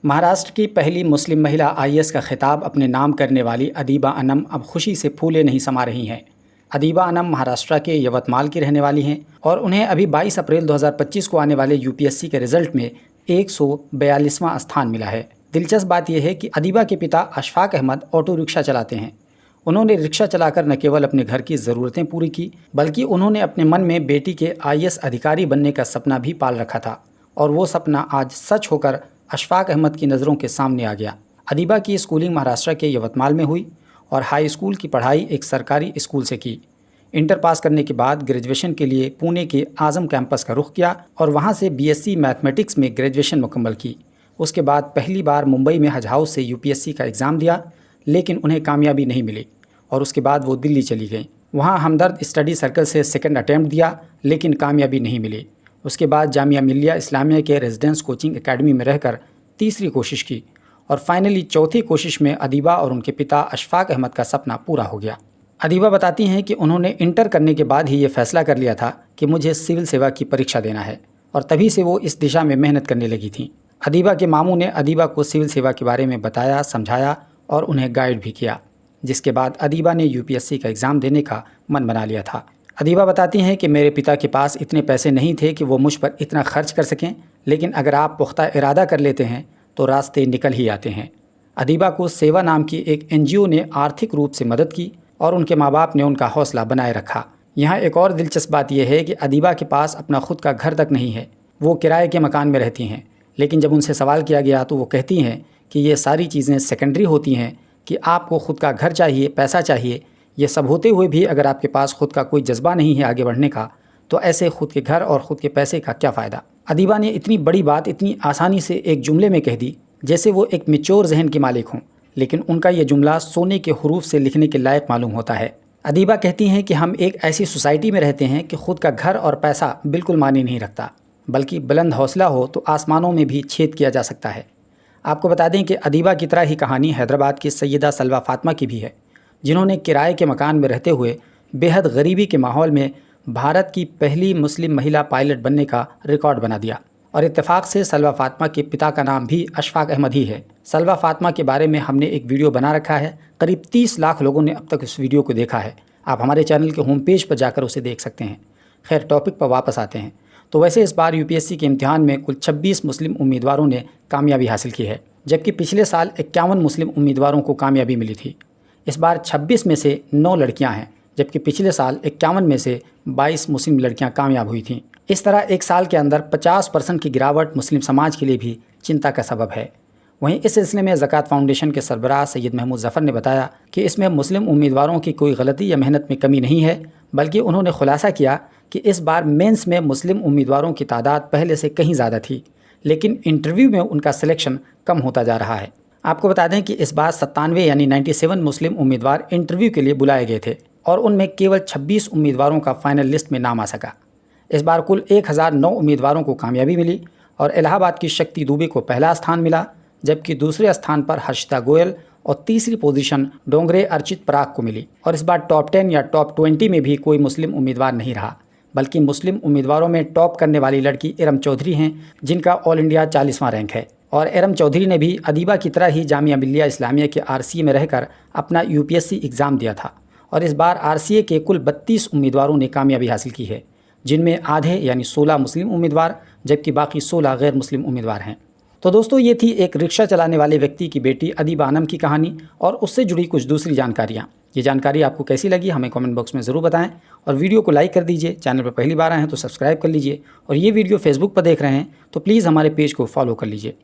महाराष्ट्र की पहली मुस्लिम महिला आईएएस का खिताब अपने नाम करने वाली अदीबा अनम अब खुशी से फूले नहीं समा रही हैं। अदीबा अनम महाराष्ट्र के यवतमाल की रहने वाली हैं और उन्हें अभी 22 अप्रैल 2025 को आने वाले यूपीएससी के रिजल्ट में 142वां स्थान मिला है। दिलचस्प बात यह है कि अदीबा के पिता अशफाक अहमद ऑटो रिक्शा चलाते हैं। उन्होंने रिक्शा चलाकर न केवल अपने घर की ज़रूरतें पूरी की, बल्कि उन्होंने अपने मन में बेटी के आईएएस अधिकारी बनने का सपना भी पाल रखा था और वो सपना आज सच होकर अशफाक अहमद की नज़रों के सामने आ गया। अदीबा की स्कूलिंग महाराष्ट्र के यवतमाल में हुई और हाई स्कूल की पढ़ाई एक सरकारी स्कूल से की। इंटर पास करने के बाद ग्रेजुएशन के लिए पुणे के आज़म कैंपस का रुख किया और वहां से बीएससी मैथमेटिक्स में ग्रेजुएशन मुकम्मल की। उसके बाद पहली बार मुंबई में हज हाउस से यूपीएससी का एग्ज़ाम दिया, लेकिन उन्हें कामयाबी नहीं मिली और उसके बाद वो दिल्ली चली गई। वहाँ हमदर्द स्टडी सर्कल से सेकेंड अटैम्प्ट दिया, लेकिन कामयाबी नहीं मिली। उसके बाद जामिया मिल्लिया इस्लामिया के रेजिडेंस कोचिंग एकेडमी में रहकर तीसरी कोशिश की और फाइनली चौथी कोशिश में अदीबा और उनके पिता अशफाक अहमद का सपना पूरा हो गया। अदीबा बताती हैं कि उन्होंने इंटर करने के बाद ही ये फैसला कर लिया था कि मुझे सिविल सेवा की परीक्षा देना है और तभी से वो इस दिशा में मेहनत करने लगी थीं। अदीबा के मामू ने अदीबा को सिविल सेवा के बारे में बताया, समझाया और उन्हें गाइड भी किया, जिसके बाद अदीबा ने यूपीएससी का एग्ज़ाम देने का मन बना लिया था। अदीबा बताती हैं कि मेरे पिता के पास इतने पैसे नहीं थे कि वो मुझ पर इतना खर्च कर सकें, लेकिन अगर आप पुख्ता इरादा कर लेते हैं तो रास्ते निकल ही आते हैं। अदीबा को सेवा नाम की एक एनजीओ ने आर्थिक रूप से मदद की और उनके माँ बाप ने उनका हौसला बनाए रखा। यहाँ एक और दिलचस्प बात यह है कि अदीबा के पास अपना खुद का घर तक नहीं है, वो किराए के मकान में रहती हैं। लेकिन जब उनसे सवाल किया गया तो वो कहती हैं कि ये सारी चीज़ें सेकेंडरी होती हैं, कि आपको खुद का घर चाहिए, पैसा चाहिए, ये सब होते हुए भी अगर आपके पास खुद का कोई जज्बा नहीं है आगे बढ़ने का, तो ऐसे खुद के घर और ख़ुद के पैसे का क्या फ़ायदा। अदीबा ने इतनी बड़ी बात इतनी आसानी से एक जुमले में कह दी जैसे वो एक मैच्योर जहन की मालिक हों, लेकिन उनका ये जुमला सोने के हरूफ से लिखने के लायक मालूम होता है। अदीबा कहती हैं कि हम एक ऐसी सोसाइटी में रहते हैं कि खुद का घर और पैसा बिल्कुल मायने नहीं रखता, बल्कि बुलंद हौसला हो तो आसमानों में भी छेद किया जा सकता है। आपको बता दें कि अदीबा की तरह ही कहानी हैदराबाद की सैयदा सलवा फातिमा की भी है, जिन्होंने किराए के मकान में रहते हुए बेहद गरीबी के माहौल में भारत की पहली मुस्लिम महिला पायलट बनने का रिकॉर्ड बना दिया। और इत्तेफाक से सलवा फातिमा के पिता का नाम भी अशफाक अहमद ही है। सलवा फातिमा के बारे में हमने एक वीडियो बना रखा है, करीब 30 लाख लोगों ने अब तक इस वीडियो को देखा है। आप हमारे चैनल के होम पेज पर जाकर उसे देख सकते हैं। खैर, टॉपिक पर वापस आते हैं तो वैसे इस बार यूपीएससी के इम्तिहान में कुल 26 मुस्लिम उम्मीदवारों ने कामयाबी हासिल की है, जबकि पिछले साल 51 मुस्लिम उम्मीदवारों को कामयाबी मिली थी। इस बार 26 में से 9 लड़कियां हैं, जबकि पिछले साल 51 में से 22 मुस्लिम लड़कियां कामयाब हुई थीं। इस तरह एक साल के अंदर 50% की गिरावट मुस्लिम समाज के लिए भी चिंता का सबब है। वहीं इस सिलसिले में ज़कात फाउंडेशन के सरबराह सैयद महमूद ज़फ़र ने बताया कि इसमें मुस्लिम उम्मीदवारों की कोई गलती या मेहनत में कमी नहीं है, बल्कि उन्होंने खुलासा किया कि इस बार मेंस में मुस्लिम उम्मीदवारों की तादाद पहले से कहीं ज़्यादा थी, लेकिन इंटरव्यू में उनका सिलेक्शन कम होता जा रहा है। आपको बता दें कि इस बार 97 यानी 97 मुस्लिम उम्मीदवार इंटरव्यू के लिए बुलाए गए थे और उनमें केवल 26 उम्मीदवारों का फाइनल लिस्ट में नाम आ सका। इस बार कुल 1009 उम्मीदवारों को कामयाबी मिली और इलाहाबाद की शक्ति दुबे को पहला स्थान मिला, जबकि दूसरे स्थान पर हर्षिता गोयल और तीसरी पोजीशन डोंगरे अर्चित पराग को मिली। और इस बार टॉप 10 या टॉप 20 में भी कोई मुस्लिम उम्मीदवार नहीं रहा, बल्कि मुस्लिम उम्मीदवारों में टॉप करने वाली लड़की इरम चौधरी हैं, जिनका ऑल इंडिया 40वां रैंक है। और इरम चौधरी ने भी अदीबा की तरह ही जामिया मिल्लिया इस्लामिया के आरसीए में रहकर अपना यूपीएससी एग्ज़ाम दिया था और इस बार आरसीए के कुल 32 उम्मीदवारों ने कामयाबी हासिल की है, जिनमें आधे यानी 16 मुस्लिम उम्मीदवार, जबकि बाकी 16 गैर मुस्लिम उम्मीदवार हैं। तो दोस्तों, ये थी एक रिक्शा चलाने वाले व्यक्ति की बेटी अदीबा अनम की कहानी और उससे जुड़ी कुछ दूसरी जानकारियाँ। ये जानकारी आपको कैसी लगी हमें कमेंट बॉक्स में ज़रूर बताएं और वीडियो को लाइक कर दीजिए। चैनल पर पहली बार आए हैं तो सब्सक्राइब कर लीजिए और ये वीडियो फेसबुक पर देख रहे हैं तो प्लीज़ हमारे पेज को फॉलो कर लीजिए।